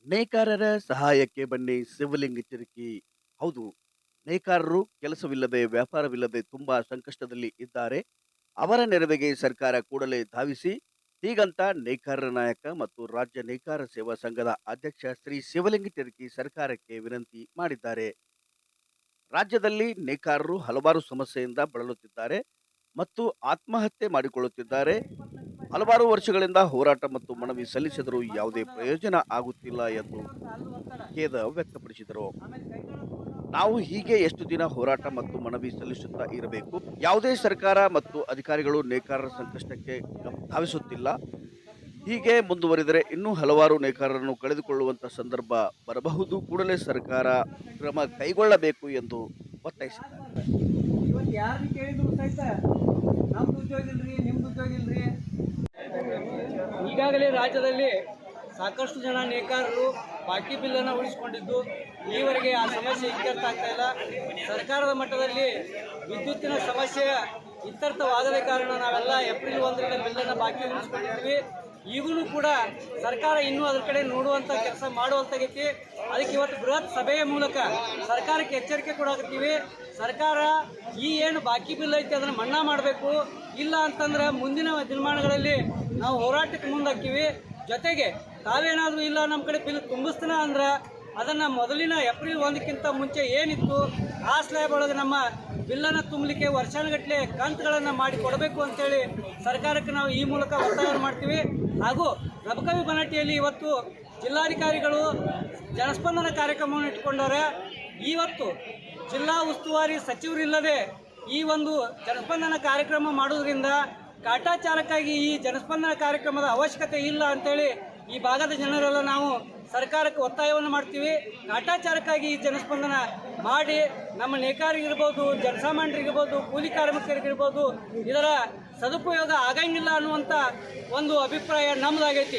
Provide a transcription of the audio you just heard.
ನೇಕಾರರ ಸಹಾಯಕ್ಕೆ ಬನ್ನಿ ಶಿವಲಿಂಗ ಚಿರಕಿ. ಹೌದು, ನೇಕಾರರು ಕೆಲಸವಿಲ್ಲದೆ ವ್ಯಾಪಾರವಿಲ್ಲದೆ ತುಂಬಾ ಸಂಕಷ್ಟದಲ್ಲಿ ಇದ್ದಾರೆ. ಅವರ ನೆರವಿಗೆ ಸರ್ಕಾರ ಕೂಡಲೇ ಧಾವಿಸಿ, ಹೀಗಂತ ನೇಕಾರರ ನಾಯಕ ಮತ್ತು ರಾಜ್ಯ ನೇಕಾರ ಸೇವಾ ಸಂಘದ ಅಧ್ಯಕ್ಷ ಶ್ರೀ ಶಿವಲಿಂಗ ಚಿರಕಿ ಸರ್ಕಾರಕ್ಕೆ ವಿನಂತಿ ಮಾಡಿದ್ದಾರೆ. ರಾಜ್ಯದಲ್ಲಿ ನೇಕಾರರು ಹಲವಾರು ಸಮಸ್ಯೆಯಿಂದ ಬಳಲುತ್ತಿದ್ದಾರೆ ಮತ್ತು ಆತ್ಮಹತ್ಯೆ ಮಾಡಿಕೊಳ್ಳುತ್ತಿದ್ದಾರೆ. ಹಲವಾರು ವರ್ಷಗಳಿಂದ ಹೋರಾಟ ಮತ್ತು ಮನವಿ ಸಲ್ಲಿಸಿದರೂ ಯಾವುದೇ ಪ್ರಯೋಜನ ಆಗುತ್ತಿಲ್ಲ ಎಂದು ಖೇದ ವ್ಯಕ್ತಪಡಿಸಿದರು. ನಾವು ಹೀಗೆ ಎಷ್ಟು ದಿನ ಹೋರಾಟ ಮತ್ತು ಮನವಿ ಸಲ್ಲಿಸುತ್ತಾ ಇರಬೇಕು? ಯಾವುದೇ ಸರ್ಕಾರ ಮತ್ತು ಅಧಿಕಾರಿಗಳು ನೇಕಾರರ ಸಂಕಷ್ಟಕ್ಕೆ ಧಾವಿಸುತ್ತಿಲ್ಲ. ಹೀಗೆ ಮುಂದುವರಿದರೆ ಇನ್ನೂ ಹಲವಾರು ನೇಕಾರರನ್ನು ಕಳೆದುಕೊಳ್ಳುವಂತ ಸಂದರ್ಭ ಬರಬಹುದು. ಕೂಡಲೇ ಸರ್ಕಾರ ಕ್ರಮ ಕೈಗೊಳ್ಳಬೇಕು ಎಂದು ಒತ್ತಾಯಿಸಿದ್ದಾರೆ. ಇವತ್ತು ಯಾರನ್ನ ಕೇಳಿದ್ರು ಸಹಿತ ನಮ್ದು ಉದ್ಯೋಗ ಇಲ್ರಿ, ನಿಮ್ದು ಉದ್ಯೋಗ ಇಲ್ರಿ. ಈಗಾಗಲೇ ರಾಜ್ಯದಲ್ಲಿ ಸಾಕಷ್ಟು ಜನ ನೇಕಾರರು ಬಾಕಿ ಬಿಲ್ಲನ್ನು ಉಳಿಸಿಕೊಂಡಿದ್ದು ಈವರೆಗೆ ಆ ಸಮಸ್ಯೆ ಇತ್ಯರ್ಥ ಆಗ್ತಾ ಇಲ್ಲ. ಸರ್ಕಾರದ ಮಟ್ಟದಲ್ಲಿ ವಿದ್ಯುತ್ತಿನ ಸಮಸ್ಯೆ ಇತ್ಯರ್ಥವಾಗದ ಕಾರಣ ನಾವೆಲ್ಲ ಏಪ್ರಿಲ್ 1ರಿಂದ ಬಿಲ್ಲನ್ನು ಬಾಕಿ ಉಳಿಸ್ಕೊಂಡಿದ್ವಿ. ಈಗಲೂ ಕೂಡ ಸರ್ಕಾರ ಇನ್ನೂ ಅದ್ರ ಕಡೆ ನೋಡುವಂಥ ಕೆಲಸ ಮಾಡುವಂತಾಗೈತಿ. ಅದಕ್ಕೆ ಇವತ್ತು ಬೃಹತ್ ಸಭೆಯ ಮೂಲಕ ಸರ್ಕಾರಕ್ಕೆ ಎಚ್ಚರಿಕೆ ಕೊಡಾಕತ್ತೀವಿ. ಸರ್ಕಾರ ಈ ಏನು ಬಾಕಿ ಬಿಲ್ ಐತಿ ಅದನ್ನು ಮನ್ನಾ ಮಾಡಬೇಕು. ಇಲ್ಲ ಅಂತಂದ್ರೆ ಮುಂದಿನ ದಿನಮಾನಗಳಲ್ಲಿ ನಾವು ಹೋರಾಟಕ್ಕೆ ಮುಂದಾಗ್ತೀವಿ. ಜೊತೆಗೆ ತಾವೇನಾದರೂ ಇಲ್ಲ ನಮ್ಮ ಕಡೆ ಬಿಲ್ ತುಂಬಿಸ್ತಾನ ಅಂದ್ರೆ ಅದನ್ನು ಮೊದಲಿನ ಏಪ್ರಿಲ್ 1ಕ್ಕಿಂತ ಮುಂಚೆ ಏನಿತ್ತು ಆ ಸ್ಲ್ಯಾಬ್ ಒಳಗೆ ನಮ್ಮ ಬಿಲ್ಲನ್ನು ತುಂಬಲಿಕ್ಕೆ ವರ್ಷಾನುಗಟ್ಟಲೆ ಕಂತುಗಳನ್ನು ಮಾಡಿ ಕೊಡಬೇಕು ಅಂತೇಳಿ ಸರ್ಕಾರಕ್ಕೆ ನಾವು ಈ ಮೂಲಕ ಒತ್ತಾಯ ಮಾಡ್ತೀವಿ. ಹಾಗೂ ರಬಕವಿ ಬನಟ್ಟಿಯಲ್ಲಿ ಇವತ್ತು ಜಿಲ್ಲಾಧಿಕಾರಿಗಳು ಜನಸ್ಪಂದನ ಕಾರ್ಯಕ್ರಮವನ್ನು ಇಟ್ಕೊಂಡವ್ರೆ. ಇವತ್ತು ಜಿಲ್ಲಾ ಉಸ್ತುವಾರಿ ಸಚಿವರಿಲ್ಲದೆ ಈ ಒಂದು ಜನಸ್ಪಂದನ ಕಾರ್ಯಕ್ರಮ ಮಾಡೋದ್ರಿಂದ ಕಾಟಾಚಾರಕ್ಕಾಗಿ ಈ ಜನಸ್ಪಂದನ ಕಾರ್ಯಕ್ರಮದ ಅವಶ್ಯಕತೆ ಇಲ್ಲ ಅಂತೇಳಿ ಈ ಭಾಗದ ಜನರೆಲ್ಲ ನಾವು ಸರ್ಕಾರಕ್ಕೆ ಒತ್ತಾಯವನ್ನು ಮಾಡ್ತೀವಿ. ಕಾಟಾಚಾರಕ್ಕಾಗಿ ಈ ಜನಸ್ಪಂದನ ಮಾಡಿ ನಮ್ಮ ನೇಕಾರರಿಗಿರ್ಬೋದು, ಜನಸಾಮಾನ್ಯರಿಗಿರ್ಬೋದು, ಕೂಲಿ ಕಾರ್ಮಿಕರಿಗಿರ್ಬೋದು ಇದರ ಸದುಪಯೋಗ ಆಗಂಗಿಲ್ಲ ಅನ್ನುವಂಥ ಒಂದು ಅಭಿಪ್ರಾಯ ನಮ್ಮದಾಗೈತಿ.